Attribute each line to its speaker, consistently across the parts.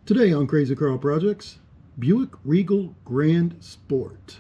Speaker 1: Today on Krazy Karl Projects, Buick Regal Gran Sport.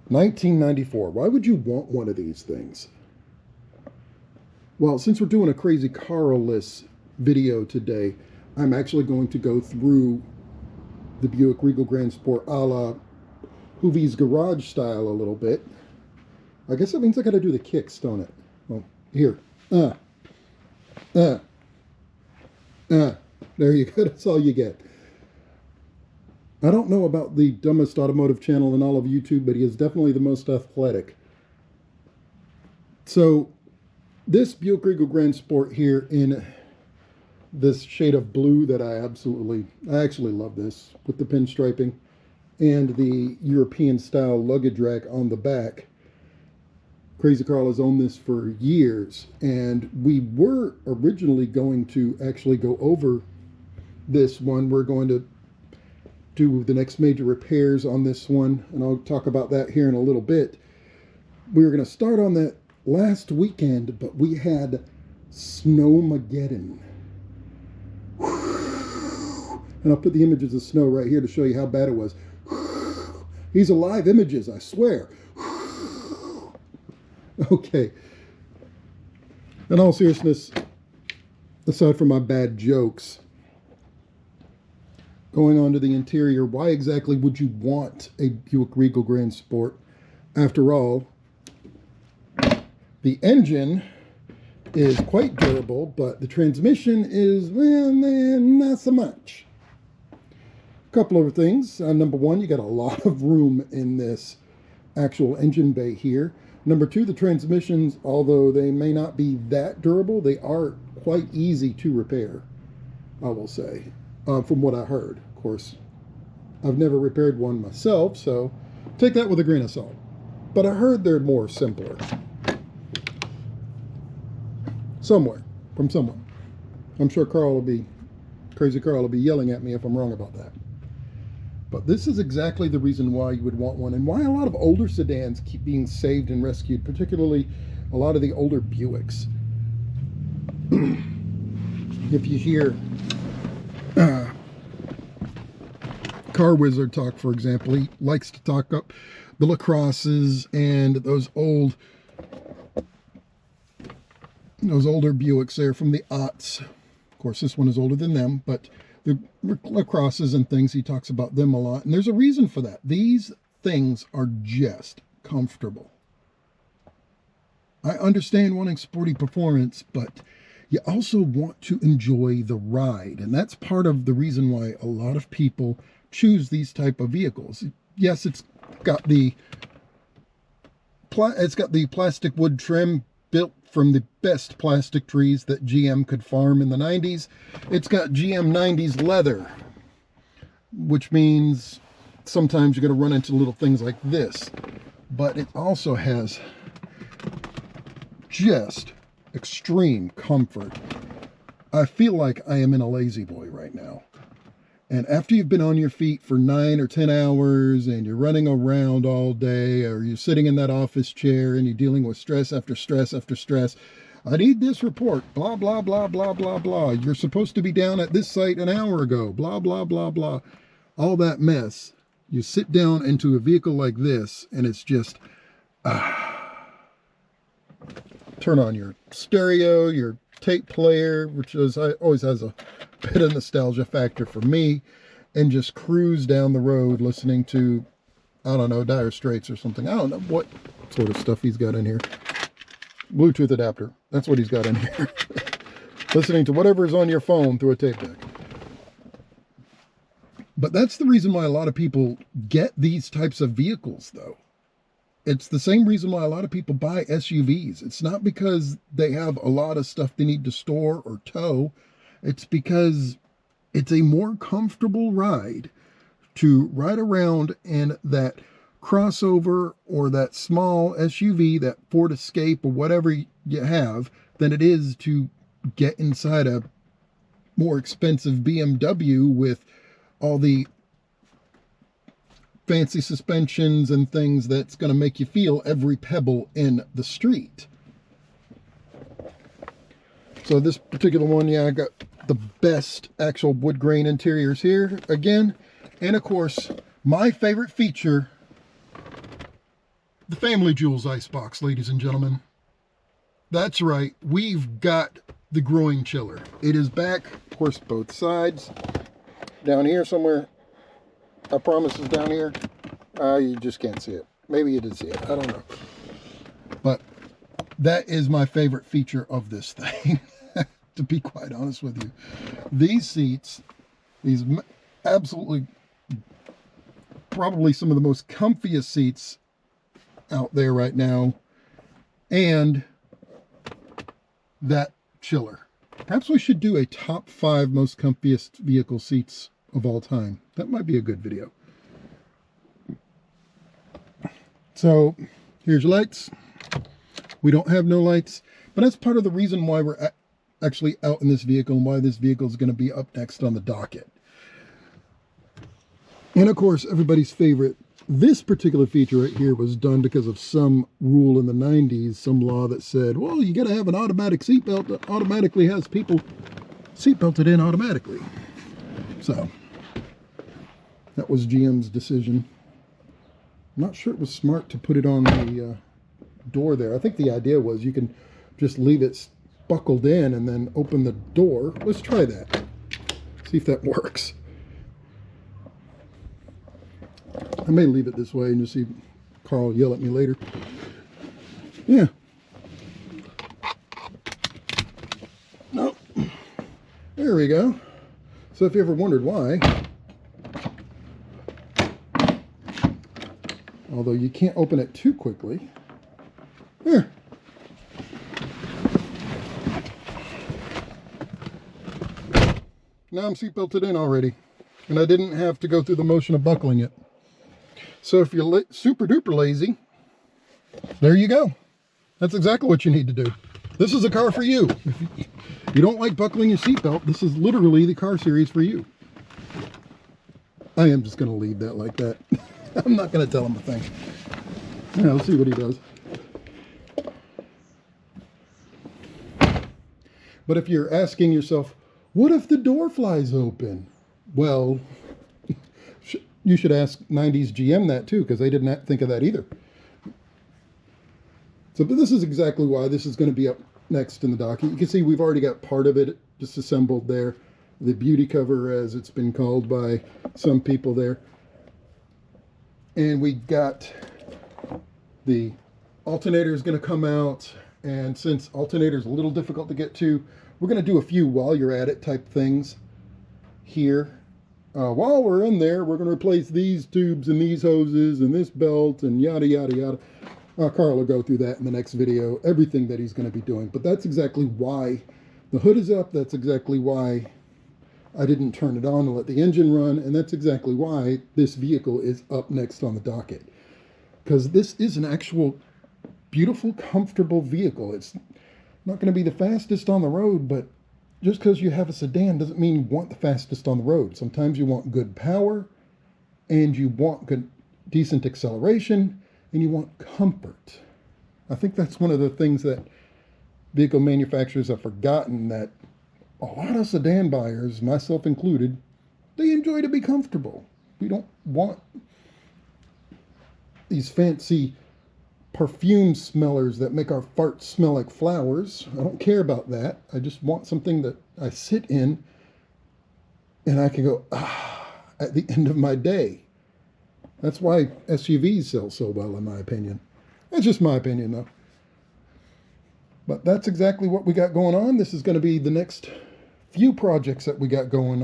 Speaker 1: 1994. Why would you want one of these things? Well, since we're doing a Krazy Karl-less video today, I'm actually going to go through the Buick Regal Gran Sport a la Hoovie's Garage style a little bit. I guess that means I got to do the kicks, don't it? Well, here. There you go. That's all you get. I don't know about the dumbest automotive channel in all of YouTube, but he is definitely the most athletic. So, this Buick Regal Gran Sport here in this shade of blue that I actually love this, with the pinstriping and the European style luggage rack on the back. Krazy Karl has owned this for years, and we were originally going to actually go over this one. We're going to do the next major repairs on this one, and I'll talk about that here in a little bit. We were going to start on that last weekend, but we had Snowmageddon. And I'll put the images of snow right here to show you how bad it was. These are live images, I swear. Okay. In all seriousness, aside from my bad jokes, going on to the interior, why exactly would you want a Buick Regal Gran Sport? After all, the engine is quite durable, but the transmission is, well, not so much. A couple of things. Number one, you got a lot of room in this actual engine bay here. Number two, the transmissions, although they may not be that durable, they are quite easy to repair, I will say, from what I heard. Of course, I've never repaired one myself, so take that with a grain of salt. But I heard they're more simpler. Somewhere, from someone. I'm sure Krazy Karl will be yelling at me if I'm wrong about that. But this is exactly the reason why you would want one, and why a lot of older sedans keep being saved and rescued, particularly a lot of the older Buicks. If you hear Car Wizard talk, for example, he likes to talk up the LaCrosses and those older Buicks there from the aughts. Of course, this one is older than them, but the LaCrosses and things, he talks about them a lot. And there's a reason for that. These things are just comfortable. I understand wanting sporty performance, but you also want to enjoy the ride. And that's part of the reason why a lot of people choose these type of vehicles. Yes, it's got the plastic wood trim built from the best plastic trees that GM could farm in the 90s. It's got GM 90s leather, which means sometimes you're going to run into little things like this. But it also has just extreme comfort. I feel like I am in a lazy boy right now. And after you've been on your feet for 9 or 10 hours and you're running around all day, or you're sitting in that office chair and you're dealing with stress after stress after stress, I need this report, blah, blah, blah, blah, blah, blah. You're supposed to be down at this site an hour ago, blah, blah, blah, blah. All that mess. You sit down into a vehicle like this and it's just, turn on your stereo, your tape player, which always has a bit of nostalgia factor for me, and just cruise down the road listening to, I don't know, Dire Straits or something. I don't know what sort of stuff he's got in here. Bluetooth adapter. That's what he's got in here. Listening to whatever is on your phone through a tape deck. But that's the reason why a lot of people get these types of vehicles, though. It's the same reason why a lot of people buy SUVs. It's not because they have a lot of stuff they need to store or tow. It's because it's a more comfortable ride to ride around in that crossover or that small SUV, that Ford Escape or whatever you have, than it is to get inside a more expensive BMW with all the fancy suspensions and things that's going to make you feel every pebble in the street. So this particular one, yeah, I got the best actual wood grain interiors here again. And of course, my favorite feature, the Family Jewels icebox, ladies and gentlemen. That's right, we've got the groin chiller. It is back, of course, both sides. Down here somewhere, I promise it's down here. You just can't see it. Maybe you did see it, I don't know. But that is my favorite feature of this thing, to be quite honest with you. These seats, these absolutely, probably some of the most comfiest seats out there right now, and that chiller. Perhaps we should do a top 5 most comfiest vehicle seats of all time. That might be a good video. So here's your lights. We don't have no lights, but that's part of the reason why we're actually out in this vehicle and why this vehicle is going to be up next on the docket. And of course, everybody's favorite, this particular feature right here was done because of some rule in the 90s, some law that said, well, you got to have an automatic seatbelt that automatically has people seatbelted in automatically. So that was GM's decision. I'm not sure it was smart to put it on the door there. I think the idea was you can just leave it buckled in and then open the door. Let's try that. See if that works. I may leave it this way and just see Carl yell at me later. Yeah. No. There we go. So if you ever wondered why, although you can't open it too quickly, here. Now I'm seatbelted in already, and I didn't have to go through the motion of buckling it. So if you're super duper lazy, there you go. That's exactly what you need to do. This is a car for you. If you don't like buckling your seatbelt, this is literally the car series for you. I am just going to leave that like that. I'm not going to tell him a thing. Yeah, let's see what he does. But if you're asking yourself, what if the door flies open? Well, you should ask 90s GM that too, because they did not think of that either. So, but this is exactly why this is going to be up next in the docket. You can see we've already got part of it disassembled there. The beauty cover, as it's been called by some people there. And we got the alternator is going to come out. And since alternator is a little difficult to get to, we're going to do a few while you're at it type things here. While we're in there, we're going to replace these tubes and these hoses and this belt and yada, yada, yada. Carl will go through that in the next video, everything that he's going to be doing. But that's exactly why the hood is up. That's exactly why I didn't turn it on and let the engine run. And that's exactly why this vehicle is up next on the docket. Because this is an actual beautiful, comfortable vehicle. It's not going to be the fastest on the road, but just because you have a sedan doesn't mean you want the fastest on the road. Sometimes you want good power, and you want good, decent acceleration, and you want comfort. I think that's one of the things that vehicle manufacturers have forgotten, that a lot of sedan buyers, myself included, they enjoy to be comfortable. We don't want these fancy perfume smellers that make our farts smell like flowers. I don't care about that. I just want something that I sit in and I can go, at the end of my day. That's why SUVs sell so well, in my opinion. That's just my opinion, though. But that's exactly what we got going on. This is going to be the next few projects that we got going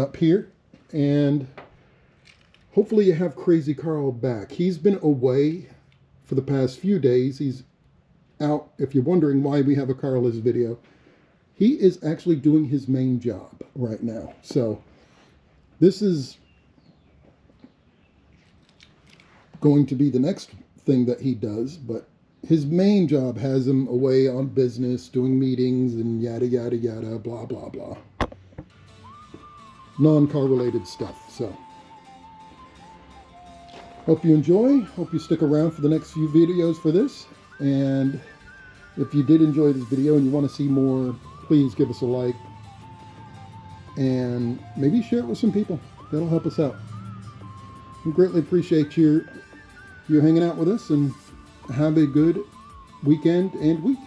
Speaker 1: up here. And hopefully you have Krazy Karl back. He's been away for the past few days. He's out. If you're wondering why we have a Karl's video, he is actually doing his main job right now. So this is going to be the next thing that he does, but his main job has him away on business, doing meetings and yada, yada, yada, blah, blah, blah. Non-car related stuff. So hope you enjoy. Hope you stick around for the next few videos for this. And if you did enjoy this video and you want to see more, please give us a like. and maybe share it with some people. That'll help us out. We greatly appreciate you hanging out with us, and have a good weekend and week.